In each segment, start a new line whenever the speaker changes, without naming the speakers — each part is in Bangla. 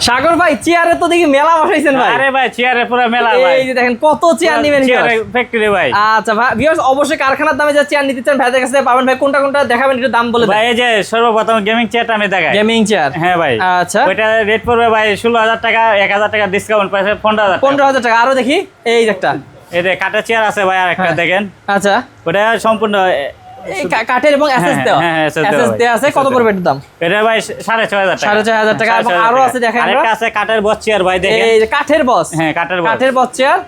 সাগর ভাই চেয়ারে তো দেখি মেলা বসাইছেন ভাই।
আরে ভাই চেয়ারে পুরো মেলা ভাই,
এই যে দেখেন কত চেয়ার নেবেন
ফ্যাক্টরি ভাই।
আচ্ছা ভাই ভিউয়ার্স অবশ্যই কারখানার দামে যে চেয়ার নিতে চান ভাইদের কাছে পাবেন। ভাই কোনটা কোনটা দেখাবেন একটু দাম বলে দেন
ভাই। এই যে সর্বপ্রথম গেমিং চেয়ারটা আমি দেখাই।
গেমিং চেয়ার,
হ্যাঁ ভাই।
আচ্ছা
ওইটা রেট পড়বে ভাই 16,000 টাকা, 1,000 টাকা ডিসকাউন্ট পাইছে 15,000 টাকা।
15,000 টাকা। আরো দেখি এই যে একটা,
এই যে কাঠের চেয়ার আছে ভাই আরেকটা দেখেন।
আচ্ছা
ওটা সম্পূর্ণ
এই কাঠের এবং এসএস দেওয়া, এসএস দেওয়া আছে। কত পড়বে এটার দাম?
এটা ভাই 6,500 টাকা।
6,500 টাকা। এবং আরো আছে দেখেন,
আরেকটা আছে কাঠের বস চেয়ার ভাই দেখেন।
এই যে কাঠের বস,
হ্যাঁ কাঠের বস,
কাঠের বস চেয়ার।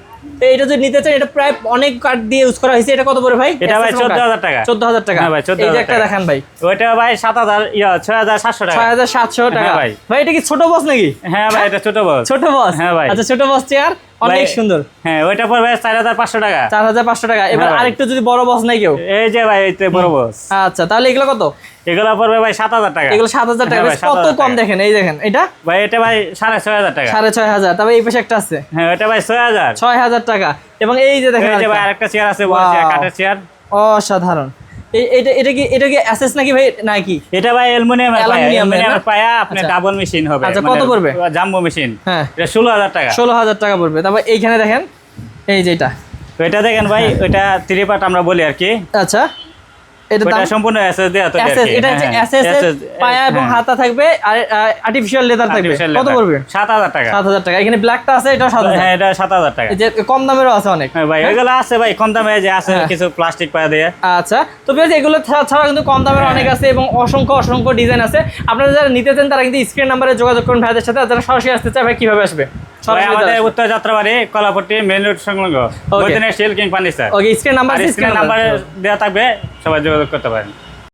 এইটা যদি নিতে চান এটা প্রায় অনেক কাঠ দিয়ে ইউজ করা হয়েছে। এটা কত পড়বে ভাই?
এটা ভাই 14,000 টাকা।
14,000 টাকা।
হ্যাঁ ভাই 14,000
এই যে একটা দেখেন ভাই,
ওইটা ভাই 6,700 টাকা।
6,700 টাকা।
ভাই
ভাই এটা কি ছোট বস নাকি?
হ্যাঁ ভাই এটা ছোট বস।
ছোট বস,
হ্যাঁ ভাই।
আচ্ছা ছোট বস চেয়ার অনেক সুন্দর।
হ্যাঁ ওইটা পড়বে 4,500 টাকা।
4,500 টাকা। এবার
হ্যাঁ ভাই।
আরেকটু যদি বড় বস নাই কেউ?
এই যে ভাই এইতে বড় বস।
আচ্ছা তাহলে এগুলো কত?
এগুলো পড়বে ভাই 7,000 টাকা।
এগুলো 7,000 টাকা।
হ্যাঁ ভাই,
কত
7,000
কম
টাকা।
দেখেন, এই দেখেন এটা
ভাই এটা ভাই 6,500 টাকা।
6,500। তবে এই পাশে একটা আছে,
হ্যাঁ ওটা ভাই 6,000।
6,000 টাকা। এবং এই যে দেখেন
এই যে ভাই
আরেকটা।
আরেকটা চেয়ার আছে, বড় চেয়ার,
Wow.
কাঠের চেয়ার।
অসাধারণ। এটা কি এসএস নাকি ভাই নাকি?
এটা ভাই অ্যালুমিনিয়াম
অ্যালুমিনিয়ামের
পায়া আপনি
আচ্ছা।
ডাবল মেশিন হবে।
আচ্ছা, কত পড়বে?
Jumbo machine.
হ্যাঁ
এটা 16,000 টাকা।
16,000 টাকা পড়বে। তারপর এইখানে দেখেন এই যে এটা,
তো এটা দেখেন ভাই, ওইটা 3 পার্ট আমরা বলি আর কি।
আচ্ছা এটা
ওইটা
দাম
সম্পূর্ণ এসএস দেয়া তৈরি আর
এসএস,
কি।
এটা হচ্ছে
হ্যাঁ,
এসএস এর পায়া এবং
হ্যাঁ।
হাতা থাকবে আর আর্টিফিশিয়াল লেদার থাকবে।
Artificial
কত
leather।
পড়বে?
7,000 টাকা।
7,000 টাকা। এখানে ব্ল্যাকটা আছে, এটাও 7,000।
হ্যাঁ এটা 7,000 টাকা।
এই যে কম দামেরও আছে অনেক।
হ্যাঁ ভাই এগুলো আছে ভাই কম দামে, যে আছে
হ্যাঁ।
কিছু প্লাস্টিক পায়া দিয়ে।
আচ্ছা তো বেশ, এগুলো ছাড়া কিন্তু কম দামের অনেক আছে এবং অসংখ্য অসংখ্য ডিজাইন আছে। আপনারা যারা নিতে চান তারা কিন্তু স্ক্রিন নাম্বারে যোগাযোগ করুন ভাইদের সাথে। আর যারা সরাসরি আসতে চায় ভাই কিভাবে আসবে?
ভাই আমাদের উত্তর যাত্রাবাড়ি কলাপট্টি মেইন রোড সংলগ্ন
Okay.
Baidyanath steel king furniture.
Okay screen number
screen নাম্বারে দেওয়া থাকবে, সবাই যোগাযোগ করতে পারেন।